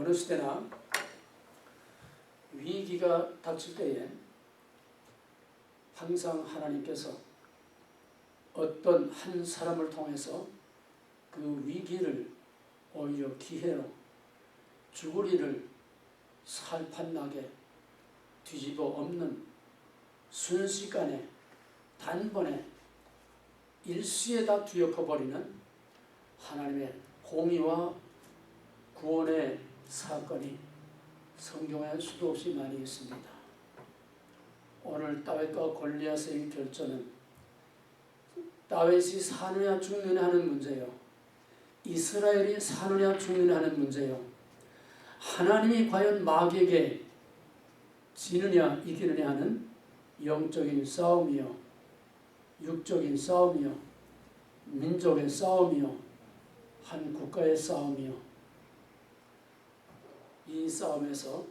어느 시대나 위기가 닥칠 때에 항상 하나님께서 어떤 한 사람을 통해서 그 위기를 오히려 기회로 죽을 일을 살판나게 뒤집어 엎는 순식간에 단번에 일시에 다 뒤엎어버리는 하나님의 공의와 구원의 사건이 성경에 수도 없이 많이 있습니다. 오늘 다윗과 골리앗의 결전은 다윗이 사느냐 죽느냐 하는 문제요, 이스라엘이 사느냐 죽느냐 하는 문제요, 하나님이 과연 마귀에게 지느냐 이기느냐 하는 영적인 싸움이요, 육적인 싸움이요, 민족의 싸움이요, 한 국가의 싸움이요. 이 싸움에서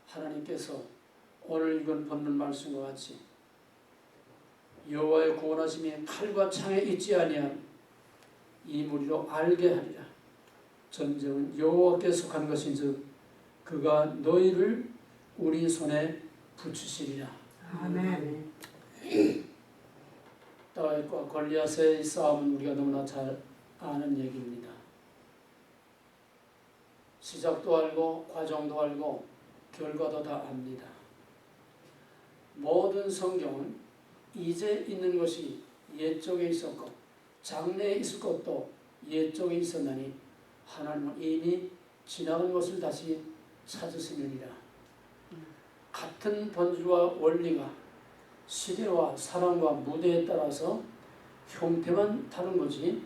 하나님께서 오늘 읽은 본문 말씀과 같이 여호와의 구원하심이 칼과 창에 있지 아니한 이 무리로 알게 하리라. 전쟁은 여호와께 속한 것인즉 그가 너희를 우리 손에 붙이시리라. 아멘. 다윗과 골리앗의 싸움은 우리가 너무나 잘 아는 얘기입니다. 시작도 알고 과정도 알고 결과도 다 압니다. 모든 성경은 이제 있는 것이 옛적에 있었고 장래에 있을 것도 옛적에 있었나니 하나님은 이미 지나간 것을 다시 찾으시느니라. 같은 본질과 원리가 시대와 사람과 무대에 따라서 형태만 다른 거지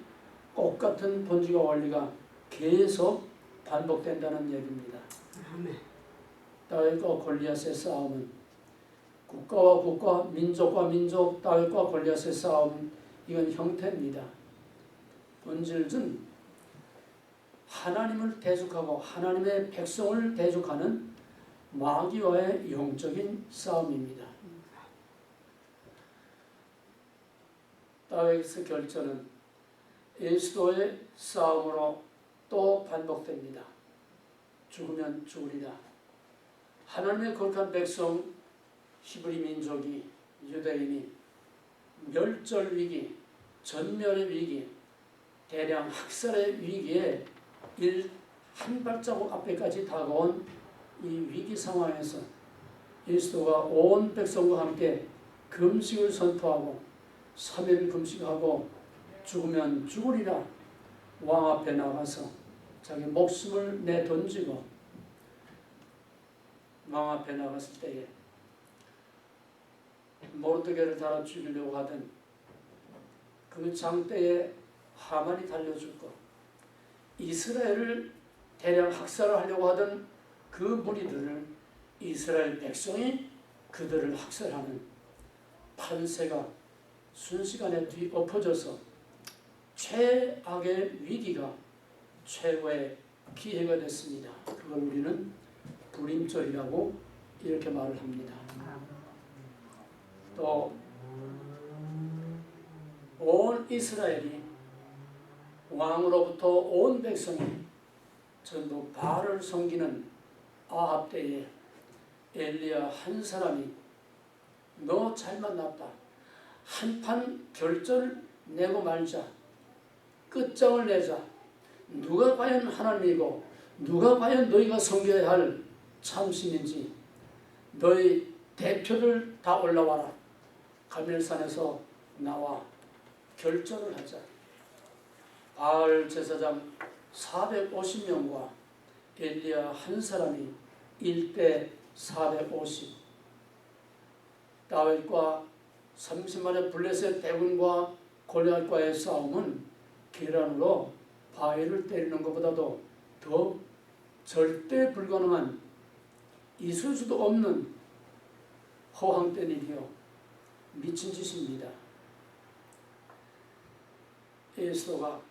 똑같은 본질과 원리가 계속 반복된다는 얘기입니다. 아멘. 다윗과 골리앗의 싸움은 국가와 국가, 민족과 민족, 다윗과 골리앗의 싸움, 이건 형태입니다. 본질은 하나님을 대적하고 하나님의 백성을 대적하는 마귀와의 영적인 싸움입니다. 다윗의 결전은 에스도의 싸움으로 또 반복됩니다. 죽으면 죽으리라. 하나님의 거룩한 백성 히브리 민족이, 유대인이 멸절 위기, 전멸의 위기, 대량 학살의 위기에 한 발자국 앞에까지 다가온 이 위기 상황에서 그리스도가 온 백성과 함께 금식을 선포하고 3일 금식하고 죽으면 죽으리라 왕 앞에 나가서 자기 목숨을 내던지고 왕 앞에 나갔을 때에 모르드게를 달아 죽이려고 하던 그 장대에 하만이 달려죽고 이스라엘을 대량 학살을 하려고 하던 그 무리들을 이스라엘 백성이 그들을 학살하는 판세가 순식간에 뒤엎어져서 최악의 위기가 최고의 기회가 됐습니다. 그걸 우리는 불임절이라고 이렇게 말을 합니다. 또 온 이스라엘이 왕으로부터 온 백성이 전부 바알을 섬기는 아합 때에 엘리야 한 사람이 너 잘 만났다. 한판 결전을 내고 말자. 끝장을 내자. 누가 과연 하나님이고 누가 과연 너희가 섬겨야 할 참신인지 너희 대표들 다 올라와라. 가멜산에서 나와 결전을 하자. 바알 제사장 450명과 엘리야 한 사람이 1대 450. 다윗과 30만의 블레셋 대군과 골리앗과의 싸움은 계란으로 바위를 때리는 것보다도 더 절대 불가능한 있을 수도 없는 허황된 일이요 미친 짓입니다. 에스더가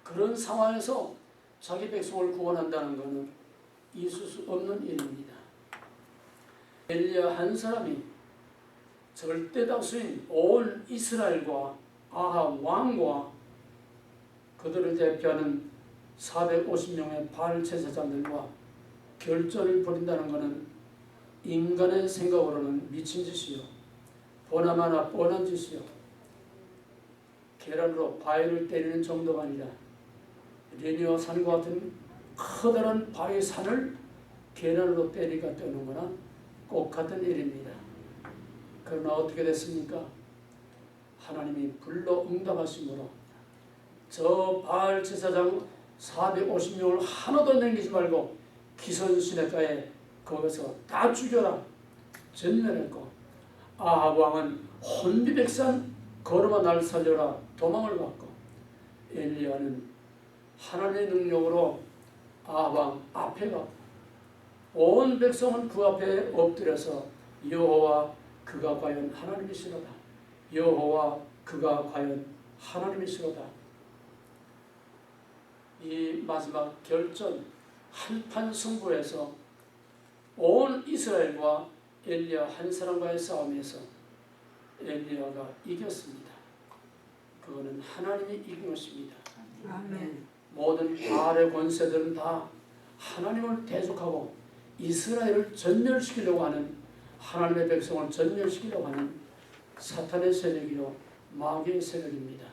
그런 상황에서 자기 백성을 구원한다는 것은 있을 수 없는 일입니다. 엘리야 한 사람이 절대 다수인 온 이스라엘과 아합 왕과 그들을 대표하는 450명의 바알 제사장들과 결전을 벌인다는 것은 인간의 생각으로는 미친 짓이요, 보나마나 뻔한 짓이요, 계란으로 바위를 때리는 정도가 아니라 레니어 산과 같은 커다란 바위 산을 계란으로 때리가 뜨는 거나 꼭 같은 일입니다. 그러나 어떻게 됐습니까? 하나님이 불러 응답하심으로 저 바알 제사장 450명을 하나도 남기지 말고 기선시내가에 거기서 다 죽여라 전멸했고, 아합 왕은 혼비백산 걸어만 날 살려라 도망을 갔고, 엘리야는 하나님의 능력으로 아합 왕 앞에 갔고, 온 백성은 그 앞에 엎드려서 여호와 그가 과연 하나님이시로다, 여호와 그가 과연 하나님이시로다. 이 마지막 결전 한판 승부에서 온 이스라엘과 엘리야 한 사람과의 싸움에서 엘리야가 이겼습니다. 그거는 하나님이 이긴 것입니다. 아멘. 모든 바알의 권세들은 다 하나님을 대적하고 이스라엘을 전멸시키려고 하는, 하나님의 백성을 전멸시키려고 하는 사탄의 세력이요 마귀의 세력입니다.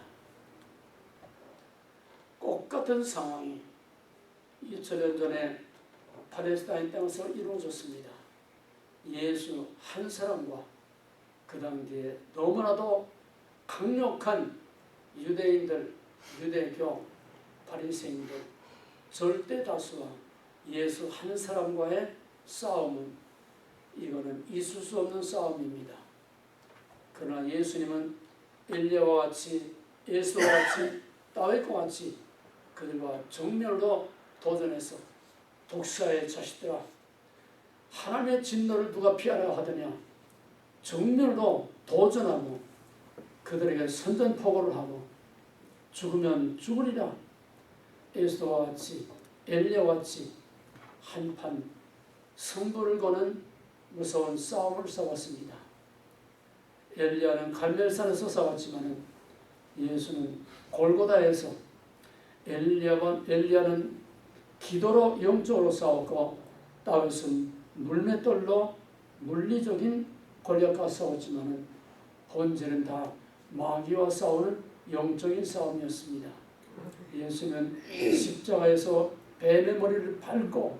똑같은 상황이 2000년 전에 팔레스타인 땅에서 이루어졌습니다. 예수 한 사람과 그 당시에 너무나도 강력한 유대인들, 유대교, 바리새인들 절대 다수와 예수 한 사람과의 싸움은 이거는 있을 수 없는 싸움입니다. 그러나 예수님은 엘리야와 같이, 예수와 같이, 다윗과 같이 그들과 정면으로 도전해서 독사의 자식들아, 하나님의 진노를 누가 피하려 하더냐, 정면으로 도전하고 그들에게 선전포고를 하고 죽으면 죽으리라, 에스더와 같이 엘리야와 같이 한판 승부를 거는 무서운 싸움을 싸웠습니다. 엘리야는 갈멜산에서 싸웠지만 예수는 골고다에서, 엘리야는 기도로 영적으로 싸웠고 다윗은 물맷돌로 물리적인 권력과 싸웠지만 본질은 다 마귀와 싸우는 영적인 싸움이었습니다. 예수는 십자가에서 뱀의 머리를 밟고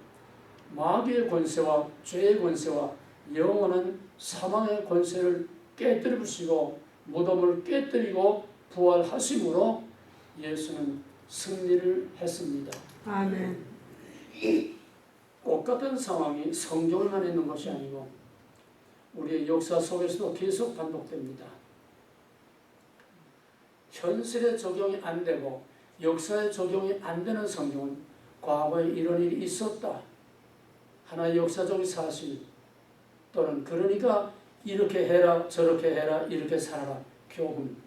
마귀의 권세와 죄의 권세와 영원한 사망의 권세를 깨뜨려 부시고 무덤을 깨뜨리고 부활하심으로 예수는 승리를 했습니다. 아멘. 똑같은 상황이 성경에만 있는 것이 아니고 우리의 역사 속에서도 계속 반복됩니다. 현실에 적용이 안 되고 역사에 적용이 안 되는 성경은 과거에 이런 일이 있었다, 하나의 역사적인 사실, 또는 그러니까 이렇게 해라 저렇게 해라 이렇게 살아라, 교훈.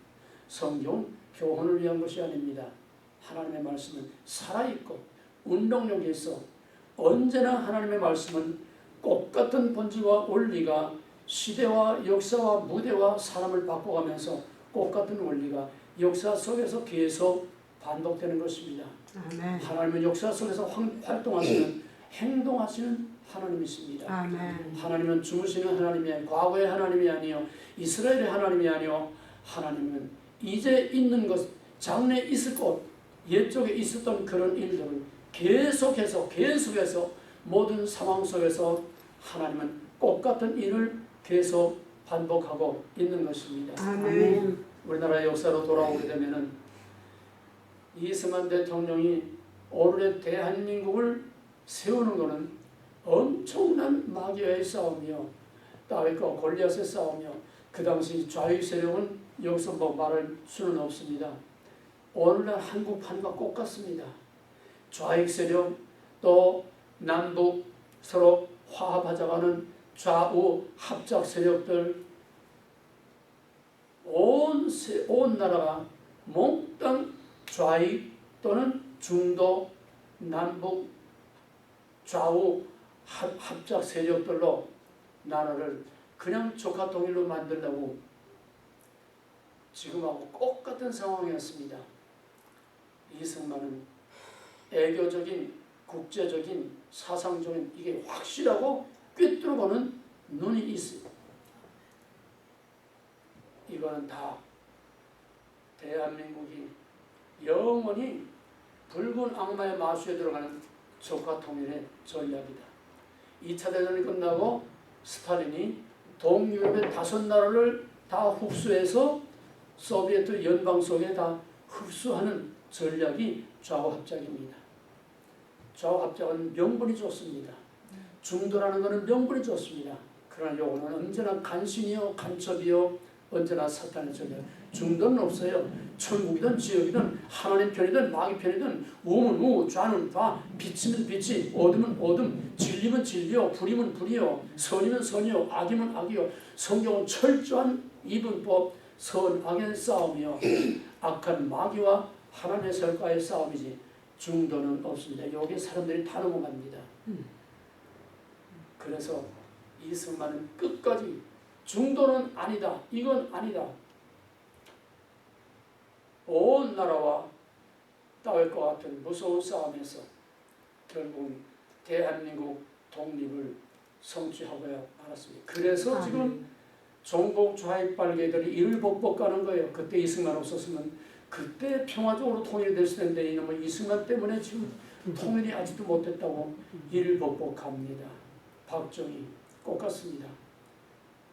성경은 교훈을 위한 것이 아닙니다. 하나님의 말씀은 살아있고 운동력이 있어 언제나 하나님의 말씀은 똑같은 본질과 원리가 시대와 역사와 무대와 사람을 바꿔가면서 똑같은 원리가 역사 속에서 계속 반복되는 것입니다. 아멘. 하나님은 역사 속에서 활동하시는, 행동하시는 하나님이십니다. 아멘. 하나님은 주무시는 하나님이 아니요, 과거의 하나님이 아니요, 이스라엘의 하나님이 아니요, 하나님은 이제 있는 것, 장래 있을 것, 옛적에 있었던 그런 일들을 계속해서 모든 상황 속에서 하나님은 똑같은 일을 계속 반복하고 있는 것입니다. 아멘. 우리나라의 역사로 돌아오게 되면은 이승만 대통령이 오늘의 대한민국을 세우는 것은 엄청난 마귀와의 싸움이요, 다윗과 골리앗의 싸움이요, 그 당시 좌익 세력은 여기서 뭐 말할 수는 없습니다. 오늘날 한국판과 똑같습니다. 좌익 세력 또 남북 서로 화합하자가는 좌우 합작 세력들, 온 나라가 몽땅 좌익 또는 중도 남북 좌우 합작 세력들로 나라를 그냥 조카 통일로 만들려고 지금하고 똑같은 상황이었습니다. 이승만은 애교적인 국제적인 사상적인 이게 확실하고 꿰뚫어보는 눈이 있어요. 이거는 다 대한민국이 영원히 붉은 악마의 마수에 들어가는 적화 통일의 전략이다. 2차 대전이 끝나고 스탈린이 동유럽의 5나라를 다 흡수해서 소비에트 연방 속에 다 흡수하는 전략이 좌우합작입니다. 좌우합작은 명분이 좋습니다. 중도라는 것은 명분이 좋습니다. 그러나 요거는 언제나 간신이요 간첩이요 언제나 사탄의 전략. 중도는 없어요. 천국이든 지옥이든 하나님 편이든 마귀 편이든 우면 우, 좌는 좌, 빛이면 빛이, 어둠은 어둠, 진리면 진리요, 불이면 불이요, 선이면 선이요, 악이면 악이요. 성경은 철저한 이분법, 선악의 싸움이요, 악한 마귀와 하나님의 설과의 싸움이지 중도는 없습니다. 여기 사람들이 다 넘어갑니다. 그래서 이승만은 끝까지 중도는 아니다. 이건 아니다. 온 나라와 따위과 같은 무서운 싸움에서 결국 대한민국 독립을 성취하고야 말았습니다. 그래서 지금 종북 좌익 빨개들이 이를 복복하는 거예요. 그때 이승만 없었으면 그때 평화적으로 통일이 됐을 텐데 이놈의 이승만 때문에 지금 통일이 아직도 못됐다고 이를 복복합니다. 박정희 똑같습니다.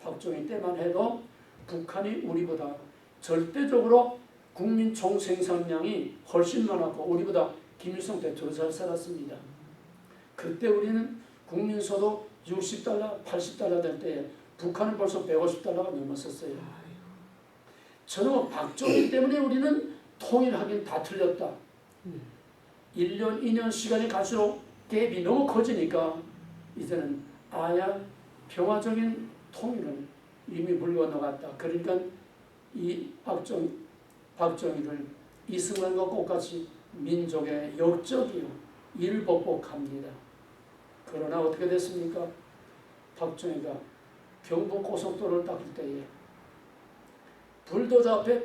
박정희 때만 해도 북한이 우리보다 절대적으로 국민 총생산량이 훨씬 많았고 우리보다 김일성 때 더 잘 살았습니다. 그때 우리는 국민소득 60달러, 80달러 될 때에 북한은 벌써 150달러가 넘었었어요. 저는 박정희 때문에 우리는 통일하긴 다 틀렸다. 1년, 2년 시간이 갈수록 갭이 너무 커지니까 이제는 아야 평화적인 통일은 이미 물 건너갔다. 그러니까 이 박정희를 이승만과 똑같이 민족의 역적이요 이를 복복합니다. 그러나 어떻게 됐습니까? 박정희가 경부 고속도로를 닦을 때에 불도저 앞에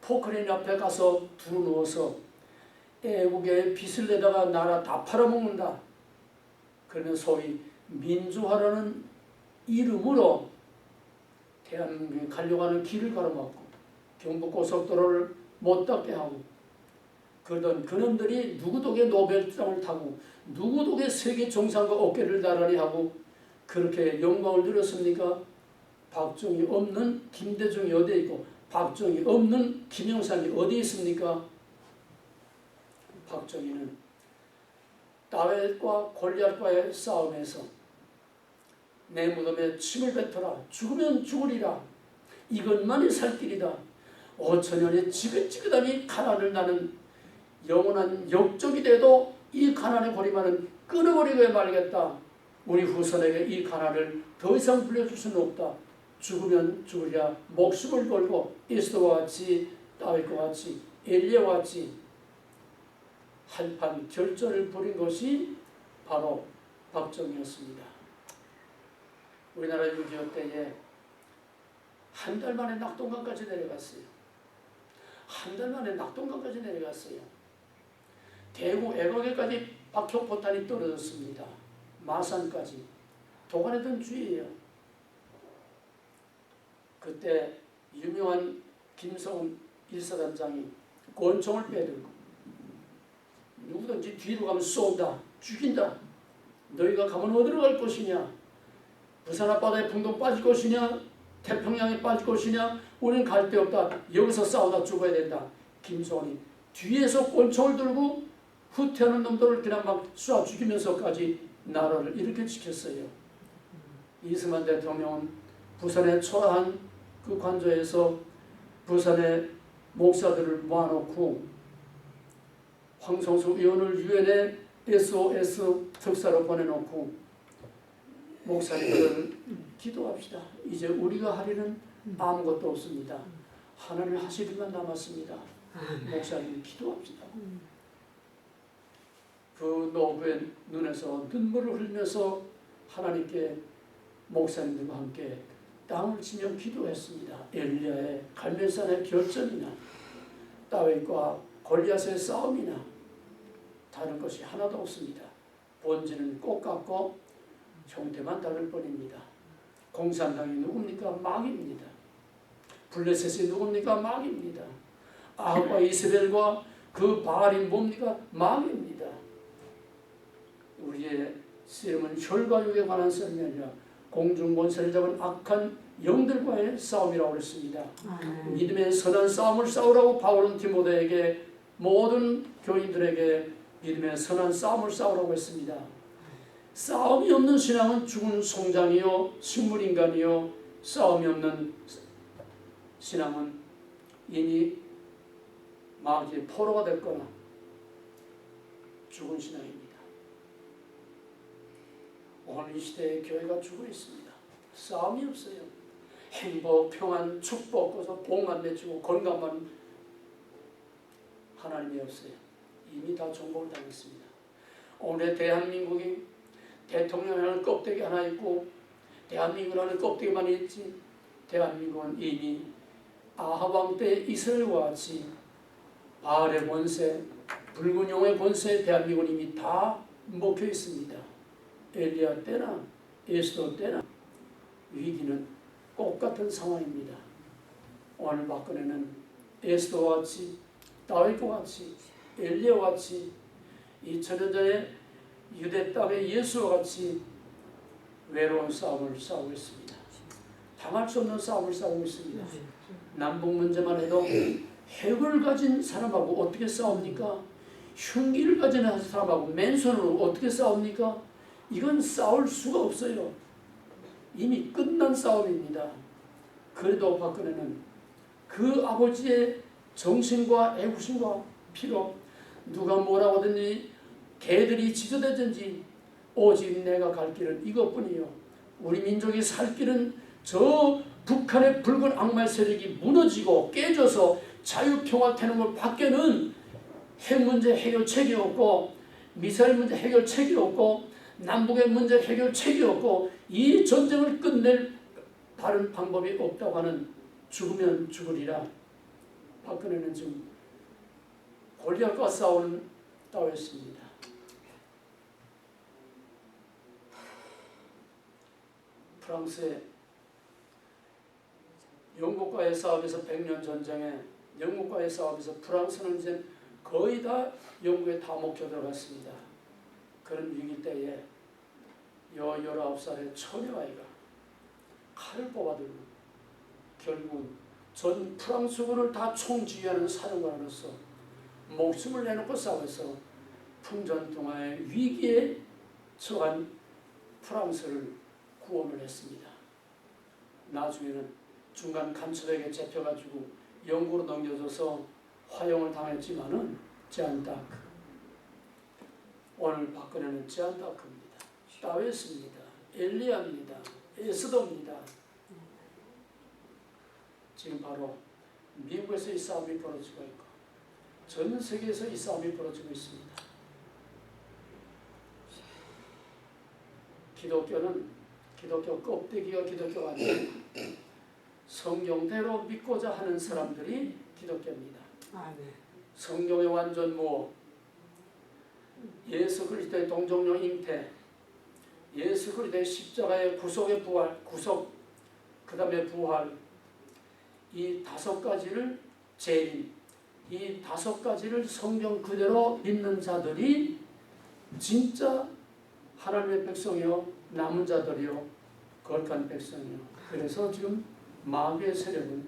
포크레인 앞에 가서 두루누워서 애국의 빚을 내다가 나라 다 팔아먹는다. 그러면 소위 민주화라는 이름으로 대한민국에 가려고 하는 길을 가로막고 경부고속도로를 못 닦게 하고 그러던 그놈들이 누구 덕에 노벨상을 타고 누구 덕에 세계 정상과 어깨를 나란히 하고 그렇게 영광을 누렸습니까? 박정희 없는 김대중이 어디에 있고 박정희 없는 김영삼이 어디에 있습니까? 박정희는 다윗과 골리앗과의 싸움에서 내 무덤에 침을 뱉어라. 죽으면 죽으리라. 이것만이 살 길이다. 5천년의 지긋지긋함이 가난을 나는 영원한 역적이 돼도 이 가난의 고리만은 끊어버리고야 말겠다. 우리 후손에게 이 가난을 더 이상 불려줄 수는 없다. 죽으면 죽으리라. 목숨을 걸고 에스더와 같이 다윗과 같이 엘리야와 같이 한판 결전을 벌인 것이 바로 박정희였습니다. 우리나라 6.25 때에 한 달 만에 낙동강까지 내려갔어요. 한 달 만에 낙동강까지 내려갔어요. 대구 애광에까지 박격포탄이 떨어졌습니다. 마산까지. 도관했던 주의예요. 그때 유명한 김성훈 일사단장이 권총을 빼들고 누구든지 뒤로 가면 쏜다. 죽인다. 너희가 가면 어디로 갈 것이냐. 부산 앞바다에 풍덩 빠질 것이냐. 태평양에 빠질 것이냐. 우리는 갈 데 없다. 여기서 싸우다 죽어야 된다. 김성훈이 뒤에서 권총을 들고 후퇴하는 놈들을 그냥 막 쏴 죽이면서까지 나라를 이렇게 지켰어요. 이승만 대통령은 부산의 초라한 그 관저에서 부산의 목사들을 모아놓고 황성수 의원을 유엔에 SOS 특사로 보내놓고 목사님들 기도합시다. 이제 우리가 할 일은 아무것도 없습니다. 하나님 하실 일만 남았습니다. 목사님 기도합시다. 그 노부의 눈에서 눈물을 흘리면서 하나님께 목사님들과 함께 땅을 치며 기도했습니다. 엘리야의 갈멜산의 결전이나 다윗과 골리앗의 싸움이나 다른 것이 하나도 없습니다. 본질은 똑같고 형태만 다를 뿐입니다. 공산당이 누굽니까? 마귀입니다. 블레셋이 누굽니까? 마귀입니다. 아합과 이스라엘과 그 바알이 뭡니까? 마귀입니다. 우리의 씨름은 혈과 육에 관한 싸움이 아니라 공중 권세를 잡은 악한 영들과의 싸움이라고 그랬습니다. 아멘. 믿음의 선한 싸움을 싸우라고 바울은 디모데에게 모든 교인들에게 믿음의 선한 싸움을 싸우라고 했습니다. 싸움이 없는 신앙은 죽은 송장이요 식물인간이요, 싸움이 없는 신앙은 이미 마귀의 포로가 됐거나 죽은 신앙입니다. 오늘 이 시대의 교회가 죽어 있습니다. 싸움이 없어요. 행복, 평안, 축복, 그래서 복만 맺히고 건강만 하나님이 없어요. 이미 다 정복을 당했습니다. 오늘 대한민국이 대통령이라는 껍데기 하나 있고 대한민국이라는 껍데기만 있지, 대한민국은 이미 아합 왕 때 이스라엘과 같이 바알의 권세, 붉은 용의 권세에 대한민국은 이미 다 먹혀 있습니다. 엘리야 때나 에스더 때나 위기는 똑같은 상황입니다. 오늘 박근혜는 에스더와 같이, 다윗과 같이, 엘리야와 같이 2000년 전에 유대 땅의 예수와 같이 외로운 싸움을 싸우고 있습니다. 당할 수 없는 싸움을 싸우고 있습니다. 남북 문제만 해도 핵을 가진 사람하고 어떻게 싸웁니까? 흉기를 가진 사람하고 맨손으로 어떻게 싸웁니까? 이건 싸울 수가 없어요. 이미 끝난 싸움입니다. 그래도 박근혜는 그 아버지의 정신과 애국심과 피로 누가 뭐라고 하든지 개들이 지저대든지 오직 내가 갈 길은 이것뿐이요. 우리 민족이 살 길은 저 북한의 붉은 악마의 세력이 무너지고 깨져서 자유평화 되는 것 밖에는 핵 문제 해결책이 없고 미사일 문제 해결책이 없고 남북의 문제 해결책이 없고 이 전쟁을 끝낼 다른 방법이 없다고 하는 죽으면 죽으리라. 박근혜는 지금 골리앗과 싸우는 따위였습니다. 프랑스의 영국과의 싸움에서 100년 전쟁에 영국과의 싸움에서 프랑스는 이제 거의 다 영국에 다 먹혀 들어갔습니다. 그런 위기 때에 19살의 처녀아이가 칼을 뽑아들고 결국 전 프랑스군을 다 총지휘하는 사령관으로서 목숨을 내놓고 싸워서 풍전등화의 위기에 처한 프랑스를 구원을 했습니다. 나중에는 중간 간첩에게 잡혀가지고 영국으로 넘겨져서 화형을 당했지만은 잔다크. 오늘 박근혜는 잔다크입니다. 다윗입니다. 엘리야입니다. 에스더입니다. 지금 바로 미국에서 이 싸움이 벌어지고 있고 전 세계에서 이 싸움이 벌어지고 있습니다. 기독교 껍데기가 기독교가 아니라 성경대로 믿고자 하는 사람들이 기독교입니다. 성경의 완전 무엇, 예수 그리스도의 동정령 잉태, 예수 그리스도의 십자가의 구속의 부활, 그 다음에 부활, 이 5가지를 재림, 이 5가지를 성경 그대로 믿는 자들이 진짜 하나님의 백성이요, 남은 자들이요, 거룩한 백성이요. 그래서 지금 마귀의 세력은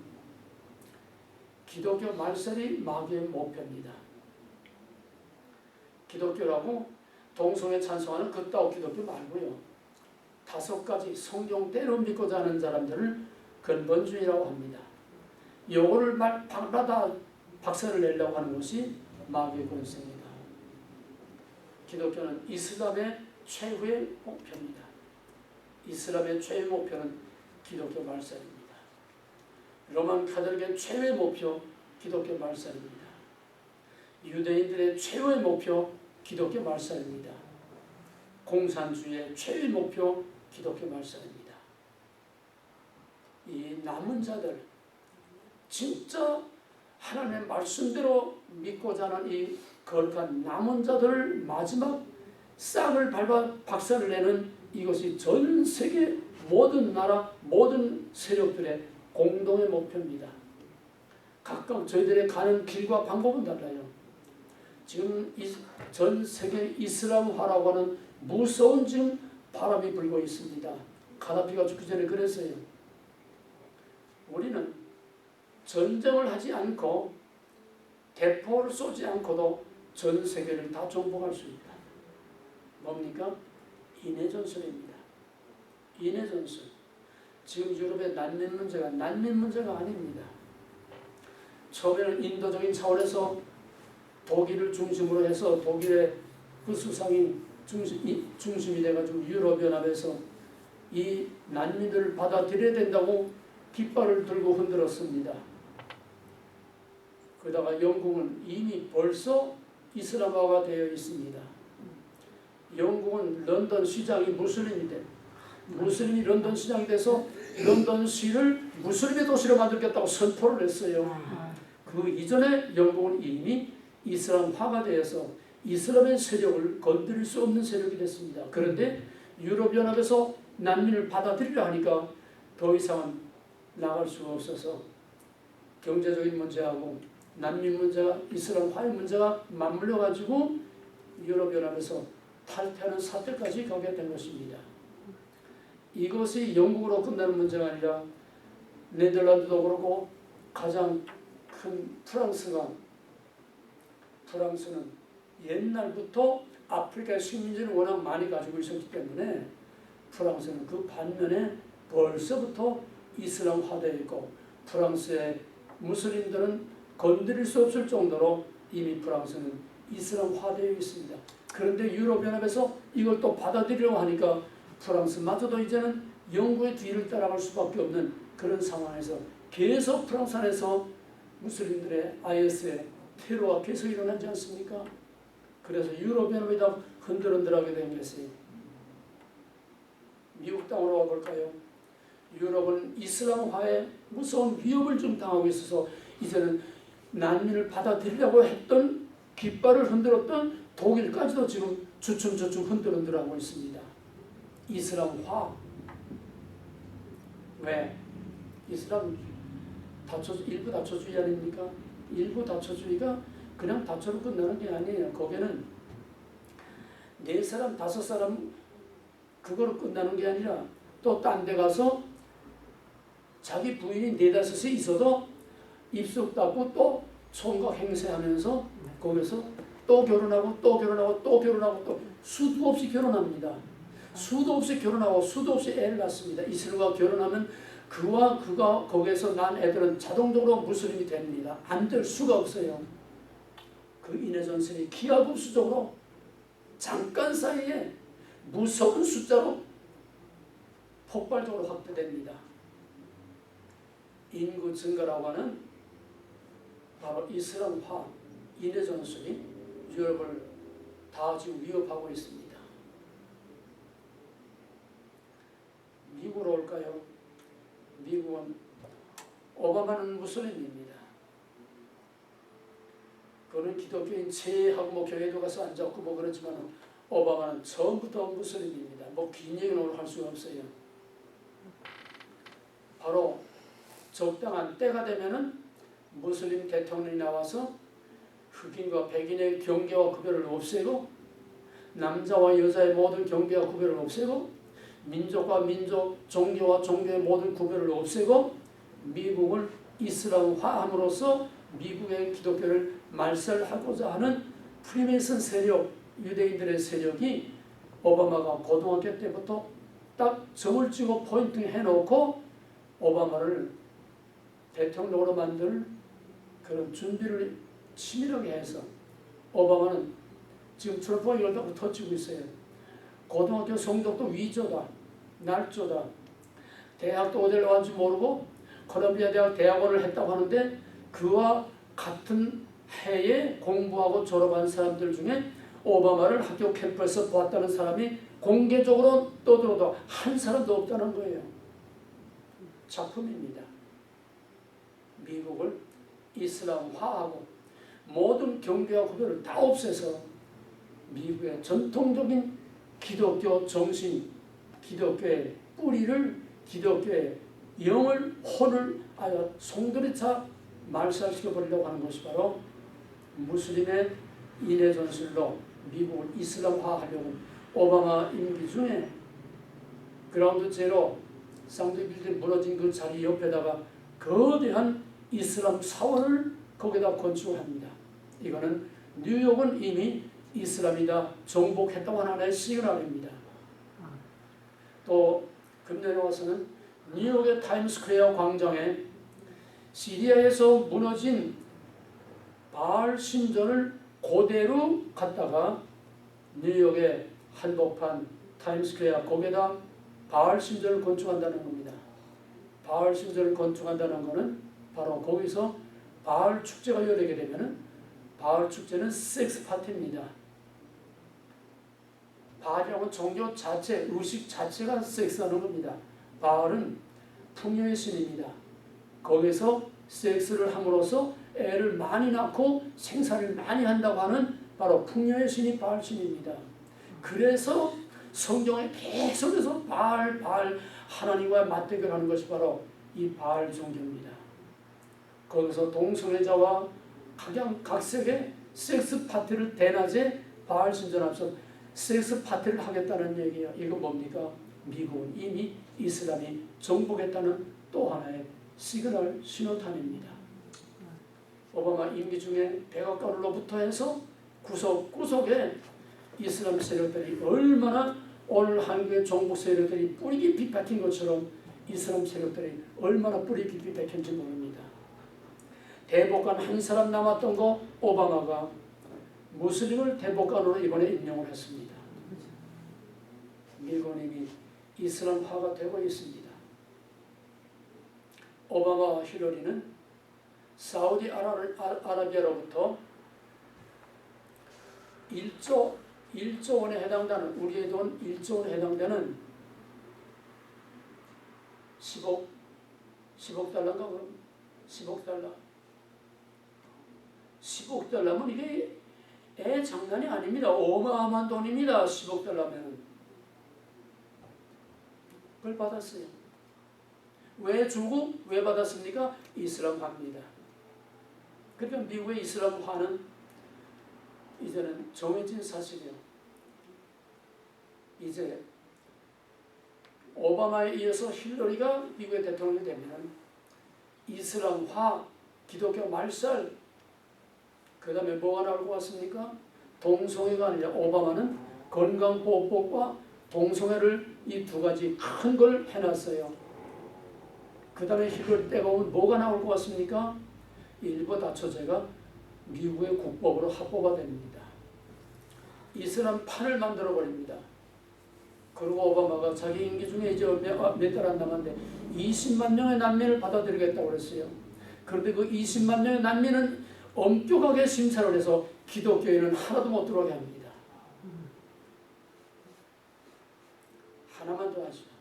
기독교 말살이 마귀의 목표입니다. 기독교라고 동성애 찬송하는 그따위 기독교 말고요. 5가지 성경대로 믿고자 하는 사람들을 근본주의라고 합니다. 요거를 방마다 박살을 내려고 하는 것이 마귀의 권세입니다. 기독교는 이슬람의 최후의 목표입니다. 이슬람의 최후의 목표는 기독교 말살입니다. 로만 카톨릭의 최후의 목표 기독교 말살입니다. 유대인들의 최후의 목표 기독교 말살입니다. 공산주의의 최후의 목표 기독교 말살입니다. 이 남은 자들, 진짜 하나님의 말씀대로 믿고자 하는 이 거룩한 남은 자들을 마지막 싹을 밟아 박살을 내는 이것이 전 세계 모든 나라 모든 세력들의 공동의 목표입니다. 각각 저희들의 가는 길과 방법은 달라요. 지금 전 세계 이슬람화라고 하는 무서운 지금 바람이 불고 있습니다. 가다피가 죽기 전에 그랬어요. 우리는 전쟁을 하지 않고 대포를 쏘지 않고도 전 세계를 다 정복할 수 있다. 뭡니까? 인해전술입니다. 인해전술. 지금 유럽의 난민 문제가 아닙니다. 처음에는 인도적인 차원에서 독일을 중심으로 해서 독일의 그 수상이 중심이 돼가지고 유럽연합에서 이 난민들을 받아들여야 된다고 깃발을 들고 흔들었습니다. 그러다가 영국은 이미 벌써 이슬람화가 되어 있습니다. 영국은 런던 시장이 무슬림이 런던 시장이 돼서 런던 시를 무슬림의 도시로 만들겠다고 선포를 했어요. 그 이전에 영국은 이미 이슬람화가 되어서 이슬람의 세력을 건드릴 수 없는 세력이 됐습니다. 그런데 유럽연합에서 난민을 받아들이려 하니까 더 이상은 나갈 수가 없어서 경제적인 문제하고 난민 문제가 이슬람화의 문제가 맞물려 가지고 유럽연합에서 탈퇴하는 사태까지 가게 된 것입니다. 이것이 영국으로 끝나는 문제가 아니라 네덜란드도 그렇고 가장 큰 프랑스는 옛날부터 아프리카의 식민지를 워낙 많이 가지고 있었기 때문에 프랑스는 그 반면에 벌써부터 이슬람화되어 있고 프랑스의 무슬림들은 건드릴 수 없을 정도로 이미 프랑스는 이슬람화되어 있습니다. 그런데 유럽연합에서 이걸 또 받아들이려고 하니까 프랑스마저도 이제는 영국의 뒤를 따라갈 수밖에 없는 그런 상황에서 계속 프랑스 안에서 무슬림들의 IS의 테러가 계속 일어나지 않습니까? 그래서 유럽연합이 다 흔들흔들하게 된 것이 미국 땅으로 와볼까요? 유럽은 이슬람화의 무서운 위협을 좀 당하고 있어서 이제는 난민을 받아들이려고 했던 깃발을 흔들었던 독일까지도 지금 주춤주춤 흔들흔들하고 있습니다. 이슬람화. 왜? 이슬람 일부 다처주의 아닙니까? 일부 다처주의가 그냥 다처로 끝나는 게 아니에요. 거기는 4사람 5사람 그거로 끝나는 게 아니라 또 딴 데 가서 자기 부인이 4-5이 있어도 입술 닦고 또 총각 행세하면서 거기서 또 결혼하고 또 결혼하고 또 결혼하고 또 수도 없이 결혼합니다. 수도 없이 결혼하고 수도 없이 애를 낳습니다. 이슬람과 결혼하면 그와 그가 거기에서 난 애들은 자동적으로 무슬림이 됩니다. 안 될 수가 없어요. 그 인해전선이 기하급수적으로 잠깐 사이에 무서운 숫자로 폭발적으로 확대됩니다. 인구 증가라고 하는 바로 이슬람화 인해전선이 유럽을 다 지금 위협하고 있습니다. 미국으로 올까요? 미국은 오바마는 무슬림입니다. 그는 기독교인 체하고 뭐 교회도 가서 앉았고 뭐 그렇지만 오바마는 처음부터 무슬림입니다. 뭐 긴 얘기는 오늘 할 수가 없어요. 바로 적당한 때가 되면은 무슬림 대통령이 나와서 흑인과 백인의 경계와 구별을 없애고 남자와 여자의 모든 경계와 구별을 없애고 민족과 민족, 종교와 종교의 모든 구별을 없애고 미국을 이슬람화함으로써 미국의 기독교를 말살하고자 하는 프리메이슨 세력, 유대인들의 세력이 오바마가 고등학교 때부터 딱 점을 찍고 포인트 해놓고 오바마를 대통령으로 만들 그런 준비를 치밀하게 해서 오바마는 지금 트럼프가 이걸 다 터치고 있어요. 고등학교 성적도 위조다, 날조다. 대학도 어디를 나왔는지 모르고 콜롬비아 대학 대학원을 했다고 하는데 그와 같은 해에 공부하고 졸업한 사람들 중에 오바마를 학교 캠프에서 보았다는 사람이 공개적으로 떠들어도 한 사람도 없다는 거예요. 작품입니다. 미국을 이슬람화하고 모든 경계와 구별을 다 없애서 미국의 전통적인 기독교 정신, 기독교의 뿌리를, 기독교의 영을, 혼을 아예 송두리차 말살시켜버리려고 하는 것이 바로 무슬림의 인해 전술로 미국을 이슬람화하려는 오바마 임기 중에 그라운드 제로 쌍둥이 빌딩 무너진 그 자리 옆에다가 거대한 이슬람 사원을 거기다 건축합니다. 이거는 뉴욕은 이미 이슬람이다 정복했다고 하는 하나의 시그널입니다. 또 금년에 와서는 뉴욕의 타임스퀘어 광장에 시리아에서 무너진 바알 신전을 그대로 갖다가 뉴욕의 한복판 타임스퀘어 거기에다 바알 신전을 건축한다는 겁니다. 바알 신전을 건축한다는 것은 바로 거기서 바알 축제가 열리게 되면은 바알 축제는 섹스 파티입니다. 바알이라고 종교 자체, 의식 자체가 섹스하는 겁니다. 바알은 풍요의 신입니다. 거기서 섹스를 함으로써 애를 많이 낳고 생산을 많이 한다고 하는 바로 풍요의 신이 바알 신입니다. 그래서 성경에 계속해서 바알 하나님과 맞대결하는 것이 바로 이 바알 종교입니다. 거기서 동성애자와 각색의 섹스 파티를 대낮에 바알 신전 앞에서 섹스 파티를 하겠다는 얘기예요. 이거 뭡니까? 미국은 이미 이슬람이 정복했다는 또 하나의 시그널 신호탄입니다. 오바마 임기 중에 백악관으로부터 해서 구석구석에 이슬람 세력들이 얼마나 오늘 한국의 종북 세력들이 뿌리 깊이 박힌 것처럼 이슬람 세력들이 얼마나 뿌리 깊이 박힌지 모릅니다. 대법관 한 사람 남았던 거 오바마가 무슬림을 대법관으로 이번에 임명을 했습니다. 미국은 이미 이슬람화가 되고 있습니다. 오바마와 힐러리는 사우디아라비아로부터 1조 원에 해당되는, 우리의 돈 1조 원에 해당되는 10억 달러인가 그럼? 10억 달러. 10억 달러면 이게 장난이 아닙니다. 어마어마한 돈입니다. 10억 달러면. 그걸 받았어요. 왜 주고 왜 받았습니까? 이슬람화입니다. 그러니까 미국의 이슬람화는 이제는 정해진 사실이에요. 이제 오바마에 이어서 힐러리가 미국의 대통령이 되면 이슬람화, 기독교 말살, 그 다음에 뭐가 나올 것 같습니까? 동성애가 아니라 오바마는 건강보호법과 동성애를 이 두 가지 큰 걸 해놨어요. 그 다음에 힐러리 때가 오면 뭐가 나올 것 같습니까? 일부 다처제가 미국의 국법으로 합법화 됩니다. 이슬람 판을 만들어버립니다. 그리고 오바마가 자기 임기 중에 이제 몇 달 안 남았는데 20만 명의 난민을 받아들이겠다고 그랬어요. 그런데 그 20만 명의 난민은 엄격하게 심사를 해서 기독교인은 하나도 못 들어오게 합니다. 하나만 더 하시죠.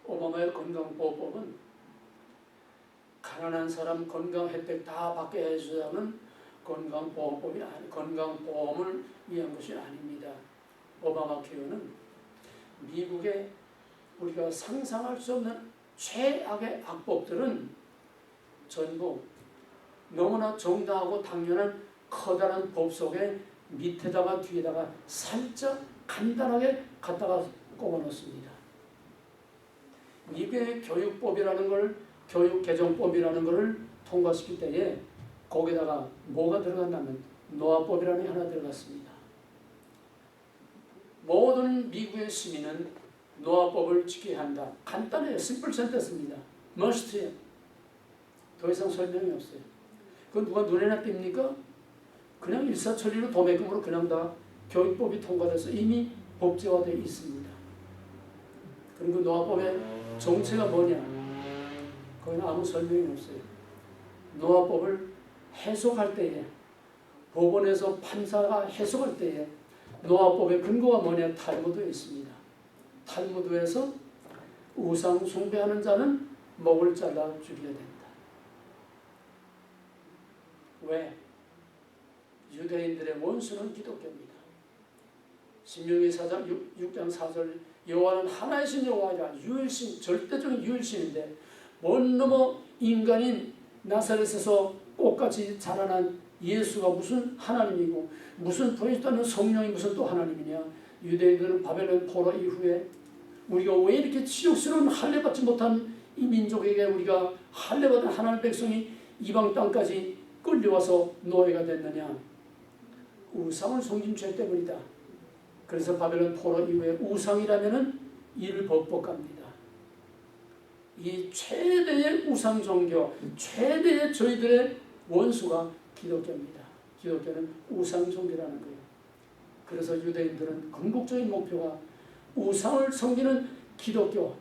오바마의 건강보호법은 가난한 사람 건강 혜택 다 받게 해주자는 건강보호법이 아니, 건강보험을 위한 것이 아닙니다. 오바마 케어는 미국의 우리가 상상할 수 없는 최악의 악법들은 전부 너무나 정당하고 당연한 커다란 법 속에 밑에다가 뒤에다가 살짝 간단하게 갖다가 꼽아 놓습니다. 미국의 교육법이라는 걸, 교육개정법이라는 것을 통과시킬 때에 거기다가 뭐가 들어간다면 노아법이라는 게 하나 들어갔습니다. 모든 미국의 시민은 노아법을 지켜야 한다. 간단해요. 심플 센텐스입니다. must예요. 더 이상 설명이 없어요. 그건 누가 눈에나 띕니까? 그냥 일사천리로 도매금으로 그냥 다 교육법이 통과돼서 이미 법제화되어 있습니다. 그리고 노아법의 정체가 뭐냐? 거기는 아무 설명이 없어요. 노아법을 해석할 때에, 법원에서 판사가 해석할 때에 노아법의 근거가 뭐냐? 탈무드에 있습니다. 탈무드에서 우상 숭배하는 자는 목을 잘라 죽여야 된다. 왜? 유대인들의 원수는 기독교입니다. 신명기 4장 6장 4절 여호와는 하나이신 여호와이라 유일신 절대적인 유일신인데 먼 넘어 인간인 나사렛에서 꽃같이 자라난 예수가 무슨 하나님이고 무슨 보여주는 성령이 무슨 또 하나님이냐. 유대인들은 바벨론 포로 이후에 우리가 왜 이렇게 치욕스러운 할례받지 못한 이 민족에게 우리가 할례받은 하나님의 백성이 이방 땅까지 끌려와서 노예가 됐느냐. 우상을 섬긴 죄 때문이다. 그래서 바벨론 포로 이후에 우상이라면은 이를 법복합니다. 이 최대의 우상 종교, 최대의 저희들의 원수가 기독교입니다. 기독교는 우상 종교라는 거예요. 그래서 유대인들은 궁극적인 목표가 우상을 섬기는 기독교,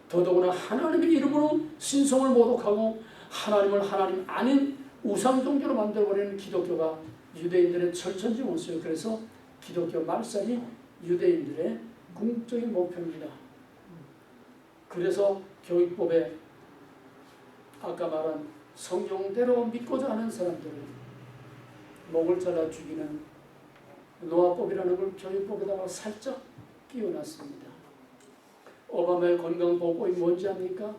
더더구나 하나님의 이름으로 신성을 모독하고 하나님을 하나님 아닌 우상 종교로 만들어버리는 기독교가 유대인들의 철천지 원수예요. 그래서 기독교 말살이 유대인들의 궁극적인 목표입니다. 그래서 교육법에 아까 말한 성경대로 믿고자 하는 사람들은 목을 잘라 죽이는 노아법이라는 걸 교육법에다가 살짝 끼워놨습니다. 오바마의 건강보호법이 뭔지 압니까?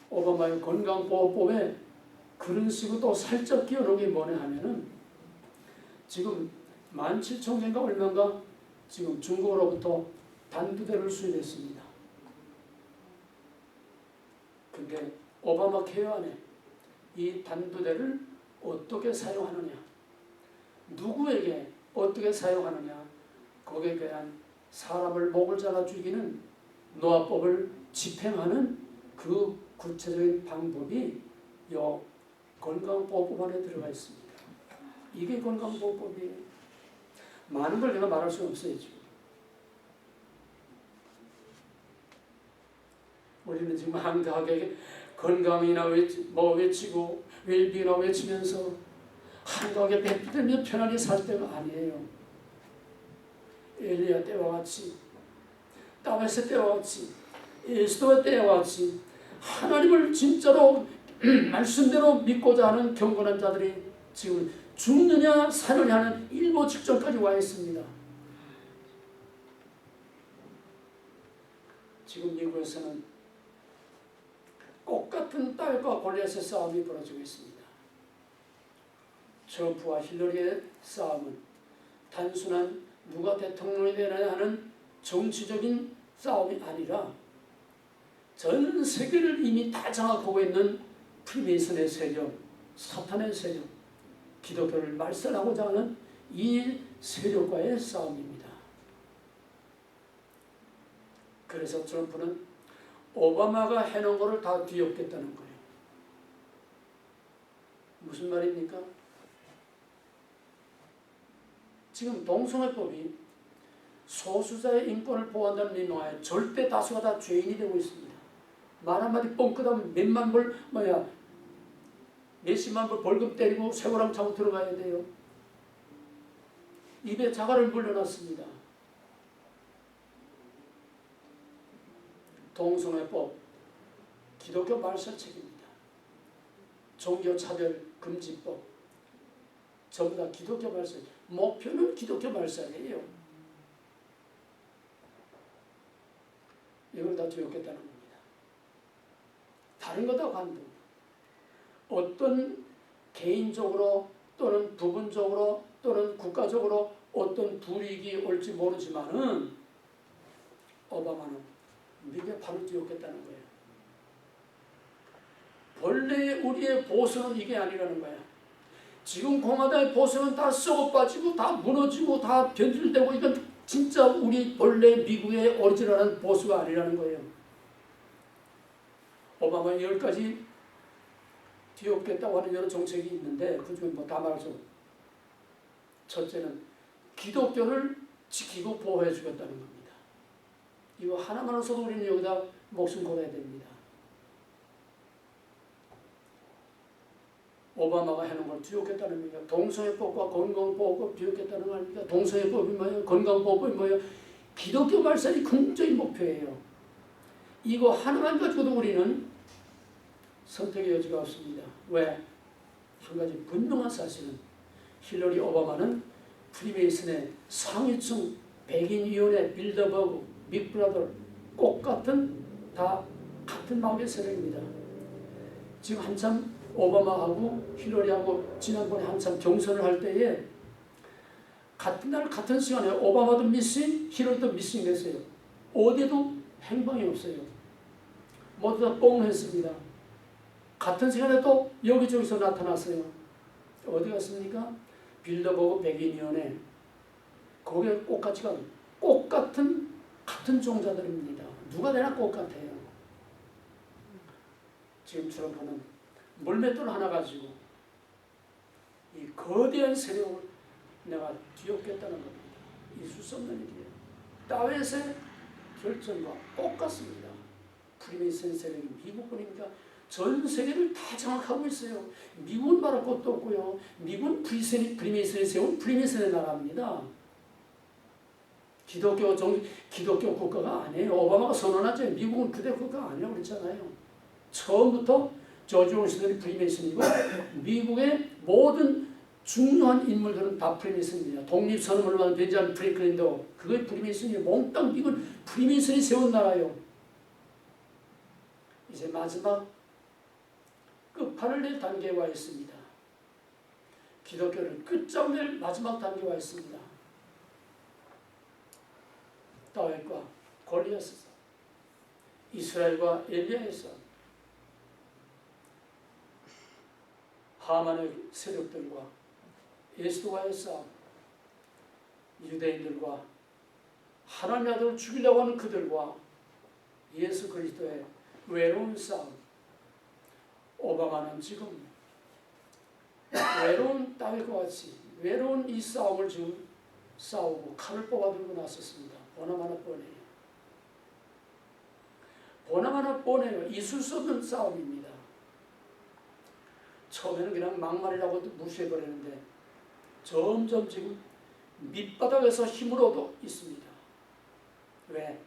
오바마의 건강보호법에 그런 식으로 또 살짝 끼워놓은 게 뭐냐 하면은 지금 17,000개인가 얼마인가 지금 중국으로부터 단두대를 수입했습니다. 근데 오바마 케어 안에 이 단두대를 어떻게 사용하느냐, 누구에게 어떻게 사용하느냐, 거기에 대한 사람을 목을 잘라 죽이는 노아법을 집행하는 그 구체적인 방법이 요 건강보호법 안에 들어가 있습니다. 이게 건강보호법이에요. 많은 걸 내가 말할 수 없어요. 지금. 우리는 지금 한가하게 건강이나 외치고 웰비나 외치면서 한가하게 배필되며 편안히 살 때가 아니에요. 엘리야 때와 같이, 다메스 때와 같이, 에스더의 때와 같이 하나님을 진짜로 말씀대로 믿고자 하는 경건한 자들이 지금 죽느냐 사느냐 하는 일보 직전까지 와 있습니다. 지금 미국에서는 똑같은 딸과 골리앗의 싸움이 벌어지고 있습니다. 트럼프와 힐러리의 싸움은 단순한 누가 대통령이 되느냐 하는 정치적인 싸움이 아니라 전 세계를 이미 다 장악하고 있는 프리메이슨의 세력, 사탄의 세력, 기독교를 말살하고자 하는 이 세력과의 싸움입니다. 그래서 트럼프는 오바마가 해놓은 것을 다 뒤엎겠다는 거예요. 무슨 말입니까? 지금 동성애법이 소수자의 인권을 보호한다는 민노하에 절대 다수가 다 죄인이 되고 있습니다. 말 한마디 뻥끗하면 몇십만 불 벌금 때리고 쇠고랑 차고 들어가야 돼요. 입에 자갈을 물려놨습니다. 동성애법, 기독교 말살책입니다. 종교차별 금지법, 전부 다 기독교 말살. 목표는 기독교 말살이에요. 이걸 다 뒤엎겠다는 겁니다. 다른 거 다 관두. 어떤 개인적으로 또는 부분적으로 또는 국가적으로 어떤 불이익이 올지 모르지만은 오바마는 이게 바로 뒤엎겠다는 거예요. 본래 우리의 보수는 이게 아니라는 거야. 지금 공화당의 보수는 다 썩어 빠지고 다 무너지고 다 변질되고 이건 진짜 우리 본래 미국의 오리지널한 보수가 아니라는 거예요. 오바마 10가지 뒤엎겠다고 하는 여러 정책이 있는데 그중에 뭐 다 말하죠. 첫째는 기독교를 지키고 보호해 주겠다는 겁니다. 이거 하나만 써도 우리는 여기다 목숨 걸어야 됩니다. 오바마가 해놓은 걸 뒤엎겠다는 겁니다. 동성애법과 건강보호법 뒤엎겠다는 거 아닙니까? 동성애법이 뭐예요? 건강보호법이 뭐예요? 기독교 말살이 궁극적인 목표예요. 이거 하나만 가지고도 우리는 선택의 여지가 없습니다. 왜? 한 가지 분명한 사실은 힐러리 오바마는 프리메이슨의 상위층 백인위원회, 빌더버그, 빅브라더 꼭 다 같은 마음의 세력입니다. 지금 한참 오바마하고 힐러리하고 지난번에 한참 경선을 할 때에 같은 날 같은 시간에 오바마도 미싱, 힐러리도 미싱 됐어요. 어디에도 행방이 없어요. 모두 다 뻥했습니다. 같은 시간에 또 여기저기서 나타났어요. 어디 갔습니까? 빌더버그 백인위원회. 거기에 같은 종자들입니다. 누가 되나 똑같아요. 지금 트럼프는 물맷돌 하나 가지고 이 거대한 세력을 내가 뒤엎겠다는 겁니다. 있을 수 없는 일이에요. 다윗의 결정과 똑같습니다. 프리메이슨 세력이 미국뿐입니까? 전 세계를 다 장악하고 있어요. 미국은 말할 것도 없고요. 미국은 프리메이슨이 세운 프리메이슨의 나라입니다. 기독교 국가가 아니에요. 오바마가 선언하죠. 미국은 그대 국가가 아니라고 그랬잖아요. 처음부터 조지 워싱턴이 프리메이슨이고 미국의 모든 중요한 인물들은 다 프리메이슨입니다. 독립선언을 만든 벤자민 프랭클린도 그게 프리메이슨이에요. 몽땅 미국은 프리메이슨이 세운 나라예요. 이제 마지막 끝판을 단계에 와 있습니다. 기독교를 끝장낼 마지막 단계에 와 있습니다. 다윗과 골리앗의 싸움, 이스라엘과 엘리야의 싸움, 하만의 세력들과 예수와의 싸움, 유대인들과 하나님의 아들을 죽이려고 하는 그들과 예수 그리스도의 외로운 싸움. 오바마는 지금 외로운 다윗과 같이 외로운 이 싸움을 지금 싸우고 칼을 뽑아들고 나섰습니다. 보나마나 뻔해요. 있을 수 없는 싸움입니다. 처음에는 그냥 막말이라고 무시해버리는데 점점 지금 밑바닥에서 힘을 얻고 있습니다. 왜?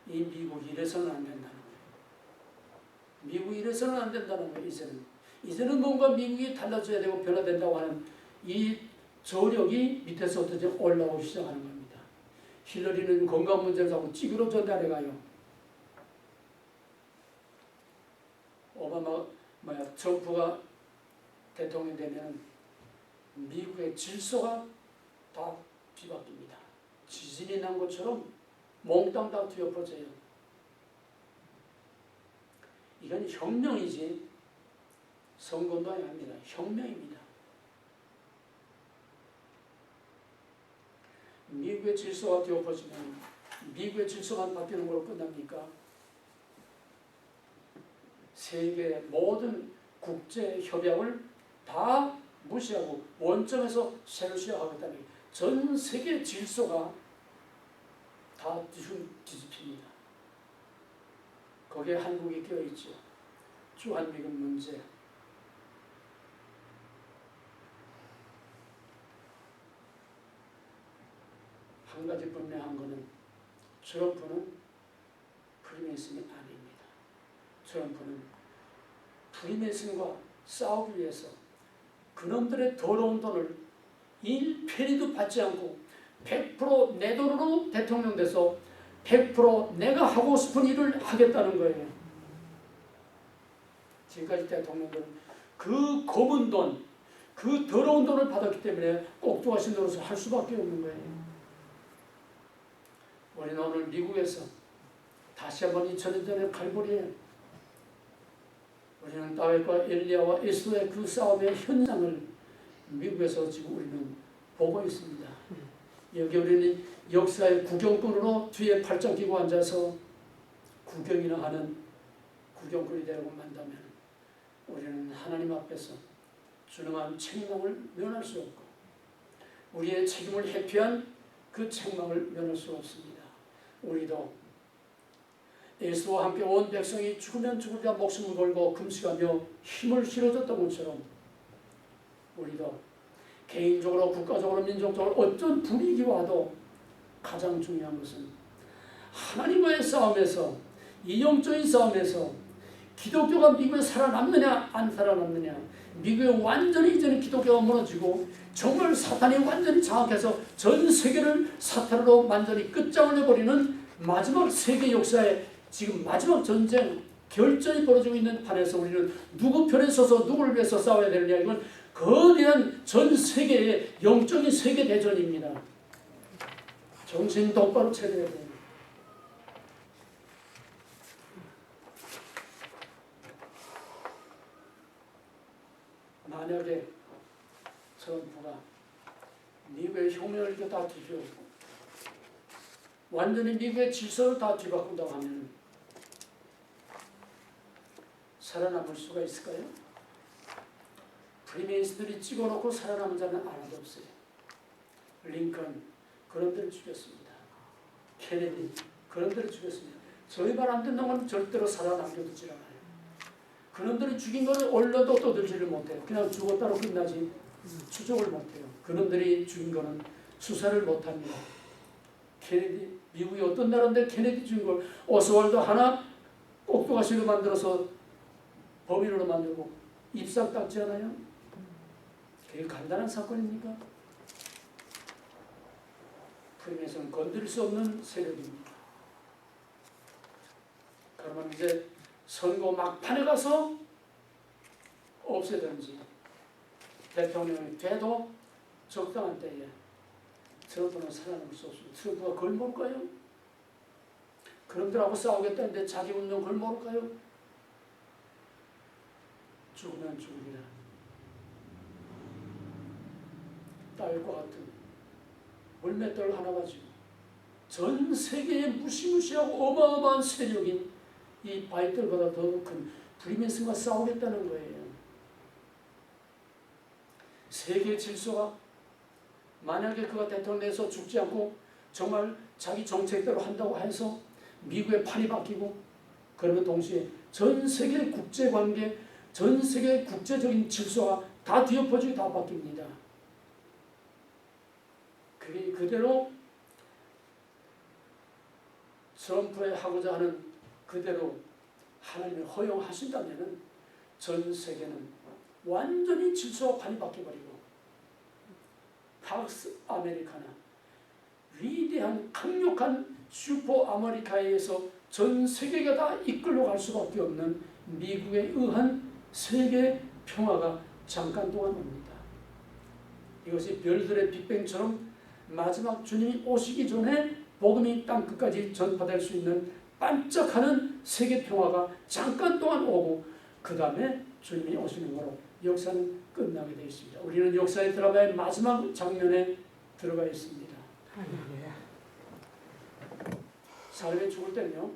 이 미국이 이래서는 안 된다는 거예요. 미국이 이래서는 안 된다는 거예요. 이제는 뭔가 미국이 달라져야 되고 변화된다고 하는 이 저력이 밑에서부터 좀 올라오기 시작하는 겁니다. 힐러리는 건강 문제를 자꾸 찌그러져 내려가요. 트럼프가 대통령 되면 미국의 질서가 다 뒤바뀝니다. 지진이 난 것처럼 몽땅 다 뒤엎어져요. 이건 혁명이지 선거도 아닙니다. 혁명입니다. 미국의 질서가 뒤엎어지면 미국의 질서만 바뀌는 걸로 끝납니까? 세계의 모든 국제 협약을 다 무시하고 원점에서 새로 시작하겠다는 전 세계 질서가 다 뒤집힙니다. 거기에 한국이 껴있죠. 주한미군 문제. 한 가지 분명한 것은 트럼프는 프리메이슨이 아닙니다. 트럼프는 프리메이슨과 싸우기 위해서 그놈들의 더러운 돈을 1페니도 받지 않고 100% 내 돈으로 대통령 돼서 100% 내가 하고 싶은 일을 하겠다는 거예요. 지금까지 대통령들은 그 검은 돈, 그 더러운 돈을 받았기 때문에 꼭두가시 노릇을 할 수밖에 없는 거예요. 우리는 오늘 미국에서 다시 한번 2000년 전에 갈보리에 우리는 다윗과 엘리야와 예수의 그 싸움의 현장을 미국에서 지금 우리는 보고 있습니다. 여기 우리는 역사의 구경꾼으로 뒤에 팔짱 끼고 앉아서 구경이나 하는 구경꾼이 되고 만다면 우리는 하나님 앞에서 준엄한 책망을 면할 수 없고 우리의 책임을 회피한 그 책망을 면할 수 없습니다. 우리도 예수와 함께 온 백성이 죽으면 죽으리라 목숨을 걸고 금식하며 힘을 실어줬던 것처럼 우리도 개인적으로 국가적으로 민족적으로 어떤 불이익이 와도 가장 중요한 것은 하나님과의 싸움에서 이 영적인 싸움에서 기독교가 미국에 살아남느냐 안 살아남느냐 미국에 완전히 이제는 기독교가 무너지고 정말 사탄이 완전히 장악해서 전 세계를 사탄으로 완전히 끝장을 내버리는 마지막 세계 역사의 지금 마지막 전쟁 결전이 벌어지고 있는 판에서 우리는 누구 편에 서서 누구를 위해서 싸워야 되느냐, 이건 거대한 전 세계의 영적인 세계 대전입니다. 정신 똑바로 차려야 돼요. 만약에 트럼프가 미국의 혁명을 이렇게 다 뒤집고 완전히 미국의 질서를 다 뒤바꾼다고 하면 살아남을 수가 있을까요? 프리메이슨들이 찍어놓고 살아남은 자는 하나도 없어요. 링컨 그런들을 죽였습니다. 케네디 그런들을 죽였습니다. 저희 말 안 듣는 건 절대로 살아남겨두지 않아요. 그놈들이 죽인 것을 언론도 떠들지를 못해요. 그냥 죽었다로 끝나지 추적을 못해요. 그놈들이 죽인 거는 수사를 못합니다. 케네디, 미국이 어떤 나라인데 케네디 죽인 걸 오스왈드 하나 꼭두가시로 만들어서 범인으로 만들고 입상 닦지 않아요? 그게 간단한 사건입니까? 프리메이슨은 건드릴 수 없는 세력입니다. 그러면 이제 선거 막판에 가서 없애든지 대통령이 돼도 적당한 때에 트럼프는 살아남을 수 없습니다. 트럼프가 그걸 모를까요? 그놈들하고 싸우겠다는데 자기 운명 그걸 모를까요? 죽으면 죽으리라. 딸과 같은 물맷돌 하나 가지고 전 세계에 무시무시하고 어마어마한 세력인 이 바이들보다 더 큰 프리메이슨과 싸우겠다는 거예요. 세계 질서가 만약에 그가 대통령에서 죽지 않고 정말 자기 정책대로 한다고 해서 미국의 판이 바뀌고 그러면 동시에 전 세계 국제관계, 전 세계 국제적인 질서가 다 뒤엎어지고 다 바뀝니다. 그게 그대로 트럼프의 하고자 하는 그대로 하나님이 허용하신다면 전 세계는 완전히 질서와 판이 바뀌어버리고 팍스 아메리카나 위대한 강력한 슈퍼 아메리카에 의해서 전 세계가 다 이끌러 갈 수밖에 없는 미국에 의한 세계 평화가 잠깐 동안 옵니다. 이것이 별들의 빅뱅처럼 마지막 주님이 오시기 전에 복음이 땅끝까지 전파될 수 있는 반짝하는 세계 평화가 잠깐 동안 오고 그 다음에 주님이 오시는 거로 역사는 끝나게 되어 있습니다. 우리는 역사의 드라마의 마지막 장면에 들어가 있습니다. 삶에 죽을 때는요,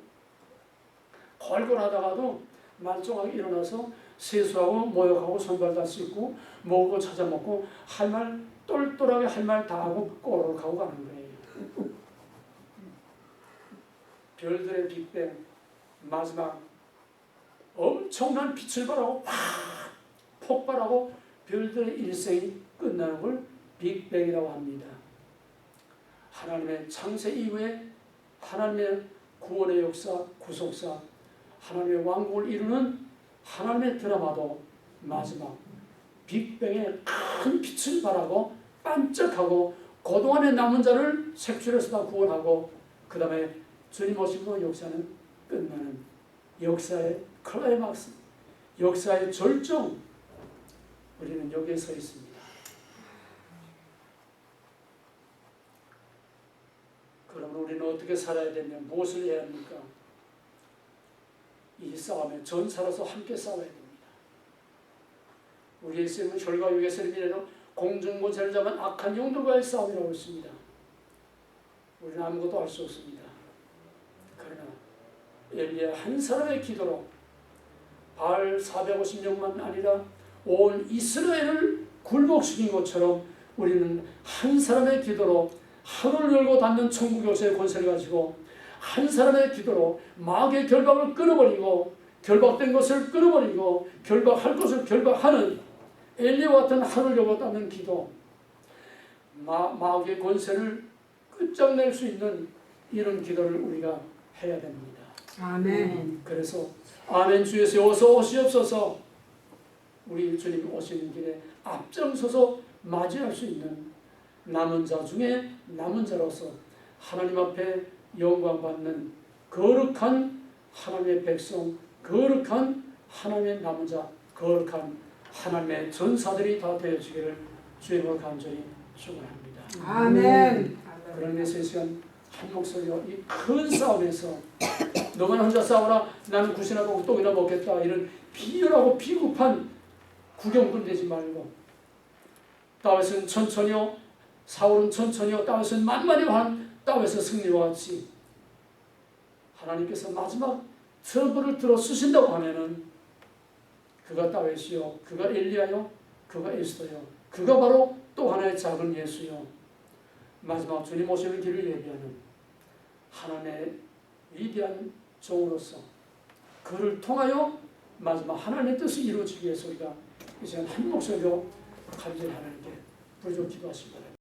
걸걸하다가도 말종하게 일어나서 세수하고 모욕하고 손발 다 씻고 먹을 거 찾아 먹고 할 말 똘똘하게 할 말 다 하고 꼬르륵 하고 가는 거예요. 별들의 빅뱅 마지막 엄청난 빛을 발하고 팍 폭발하고 별들의 일생이 끝나는 걸 빅뱅이라고 합니다. 하나님의 창세 이후에 하나님의 구원의 역사, 구속사, 하나님의 왕국을 이루는 하나님의 드라마도 마지막 빅뱅의 큰 빛을 발하고 반짝하고 그동안에 남은 자를 색출해서 다 구원하고 그 다음에 주님 오시고 역사는 끝나는 역사의 클라이막스, 역사의 절정, 우리는 여기에 서 있습니다. 그러면 우리는 어떻게 살아야 되냐, 무엇을 해야 합니까? 이 싸움에 전사로서 함께 싸워야 됩니다. 우리의 쓰임은 혈과 육의 세력이라도 공중고체를 잡은 악한 영들과의 싸움이라고 했습니다. 우리는 아무것도 할 수 없습니다. 그러나 엘리야 한 사람의 기도로 바알 450명만 아니라 온 이스라엘을 굴복시킨 것처럼 우리는 한 사람의 기도로 하늘을 열고 닫는 천국 역사의 권세를 가지고 한 사람의 기도로 마귀의 결박을 끊어버리고 결박된 것을 끊어버리고 결박할 것을 결박하는 엘리야와 같은 하늘을 열고 닫는 기도, 마귀의 권세를 끝장낼 수 있는 이런 기도를 우리가 해야 됩니다. 아멘. 그래서 아멘 주 예수 어서 오시옵소서. 우리 주님 오시는 길에 앞장서서 맞이할 수 있는 남은 자 중에 남은 자로서 하나님 앞에 영광받는 거룩한 하나님의 백성, 거룩한 하나님의 남은 자, 거룩한 하나님의 전사들이 다 되어지기를 주님으로 간절히 축원합니다. 아멘. 그런 데서 이 시간 한 목소리로 이 큰 싸움에서 너만 혼자 싸우라, 나는 구신하고 떡이나 먹겠다, 이런 비열하고 비급한 구경꾼 되지 말고, 다윗은 천천히요, 사울은 천천히요, 다윗은 만만히요 한 다윗의 승리와 같이 하나님께서 마지막 트럼프를 들어 쓰신다고 하면은 그가 다윗이요, 그가 엘리야요, 그가 에스더요, 그가 바로 또 하나의 작은 예수요, 마지막 주님 오시는 길을 예비하는 하나님의 위대한 종으로서 그를 통하여 마지막 하나님의 뜻이 이루어지기 위해서 우리가 이 시간 한 목소리로 간절히 하나님께 부르짖어 기도하시기 바랍니다.